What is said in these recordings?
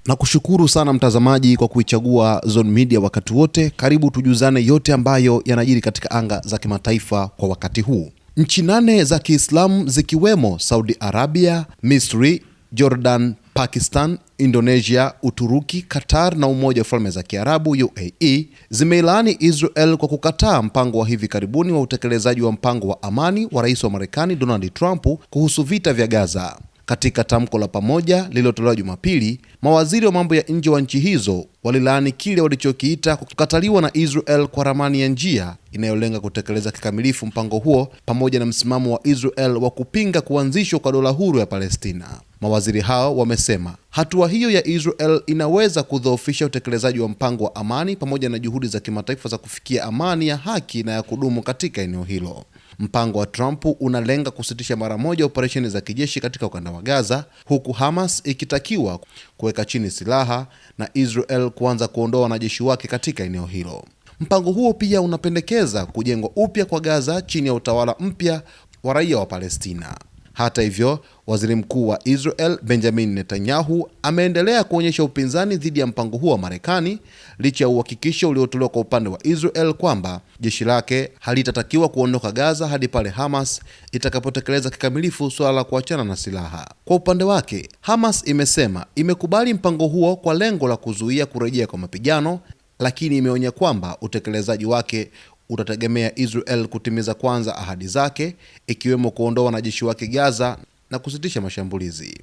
Na kushukuru sana mtazamaji kwa kuichagua Zone Media wakati wote. Karibu tujuzane yote ambayo yanajiri katika anga za kimataifa kwa wakati huu. Nchi 8 za Kiislamu zikiwemo Saudi Arabia, Misri, Jordan, Pakistan, Indonesia, Uturuki, Qatar na Umoja wa Falme za Kiarabu UAE zimeilaani Israel kwa kukataa mpango wa hivi karibuni wa utekelezaji wa mpango wa amani wa Rais wa Marekani Donald Trump kuhusu vita vya Gaza. Katika tamko la pamoja lililotolewa Jumapili, mawaziri wa mambo ya nje wa nchi hizo walilaani kile walichokiita kukataliwa na Israel kwa ramani ya njia inayolenga kutekeleza kikamilifu mpango huo, pamoja na msimamo wa Israel wa kupinga kuanzishwa kwa dola huru ya Palestina. Mawaziri hao wamesema hatua hiyo ya Israel inaweza kudhoofisha utekelezaji wa mpango wa amani pamoja na juhudi za kimataifa za kufikia amani ya haki na ya kudumu katika eneo hilo. Mpango wa Trump unalenga kusitisha mara moja operesheni za kijeshi katika ukanda wa Gaza, huku Hamas ikitakiwa kuweka chini silaha na Israel kuanza kuondoa wanajeshi wake katika eneo hilo. Mpango huo pia unapendekeza kujengwa upya kwa Gaza chini ya utawala mpya wa raia wa Palestina. Hata hivyo, Waziri Mkuu wa Israel Benjamin Netanyahu ameendelea kuonyesha upinzani dhidi ya mpango huo wa Marekani, licha ya uhakikisho uliotolewa kwa upande wa Israel kwamba jeshi lake halitatakiwa kuondoka Gaza hadi pale Hamas itakapotekeleza kikamilifu suala la kuachana na silaha. Kwa upande wake, Hamas imesema imekubali mpango huo kwa lengo la kuzuia kurejea kwa mapigano, lakini imeonya kwamba utekelezaji wake utategemea Israel kutimiza kwanza ahadi zake, ikiwemo kuondoa wanajeshi wake Gaza na kusitisha mashambulizi.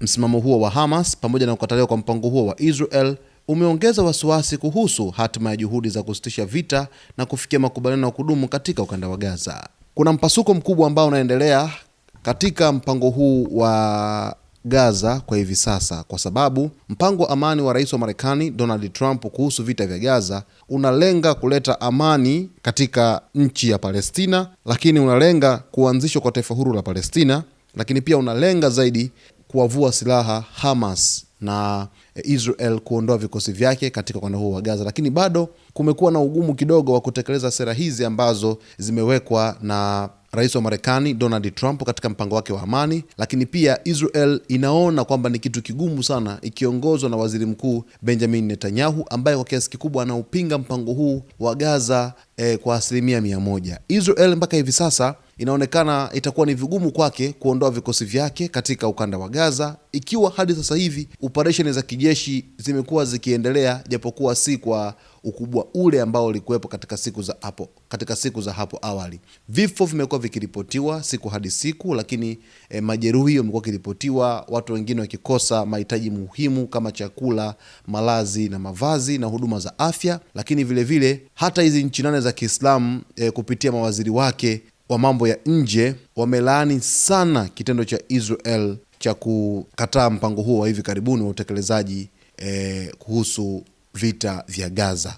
Msimamo huo wa Hamas pamoja na kukataliwa kwa mpango huo wa Israel umeongeza wasiwasi kuhusu hatima ya juhudi za kusitisha vita na kufikia makubaliano ya kudumu katika ukanda wa Gaza. Kuna mpasuko mkubwa ambao unaendelea katika mpango huu wa Gaza kwa hivi sasa, kwa sababu mpango wa amani wa Rais wa Marekani Donald Trump kuhusu vita vya Gaza unalenga kuleta amani katika nchi ya Palestina, lakini unalenga kuanzishwa kwa taifa huru la Palestina, lakini pia unalenga zaidi kuwavua silaha Hamas na Israel kuondoa vikosi vyake katika ukanda huo wa Gaza. Lakini bado kumekuwa na ugumu kidogo wa kutekeleza sera hizi ambazo zimewekwa na Rais wa Marekani Donald Trump katika mpango wake wa amani, lakini pia Israel inaona kwamba ni kitu kigumu sana ikiongozwa na Waziri Mkuu Benjamin Netanyahu ambaye kwa kiasi kikubwa anaupinga mpango huu wa Gaza kwa 100%. Israel mpaka hivi sasa inaonekana itakuwa ni vigumu kwake kuondoa vikosi vyake katika ukanda wa Gaza, ikiwa hadi sasa hivi operesheni za kijeshi zimekuwa zikiendelea, japokuwa si kwa ukubwa ule ambao ulikuwepo katika siku za hapo awali. Vifo vimekuwa vikiripotiwa siku hadi siku, lakini majeruhi wamekuwa wakiripotiwa, watu wengine wakikosa mahitaji muhimu kama chakula, malazi na mavazi na huduma za afya. Lakini vile vile hata hizi nchi 8 za Kiislamu kupitia mawaziri wake wa mambo ya nje wamelaani sana kitendo cha Israel cha kukataa mpango huo wa hivi karibuni wa utekelezaji kuhusu vita vya Gaza.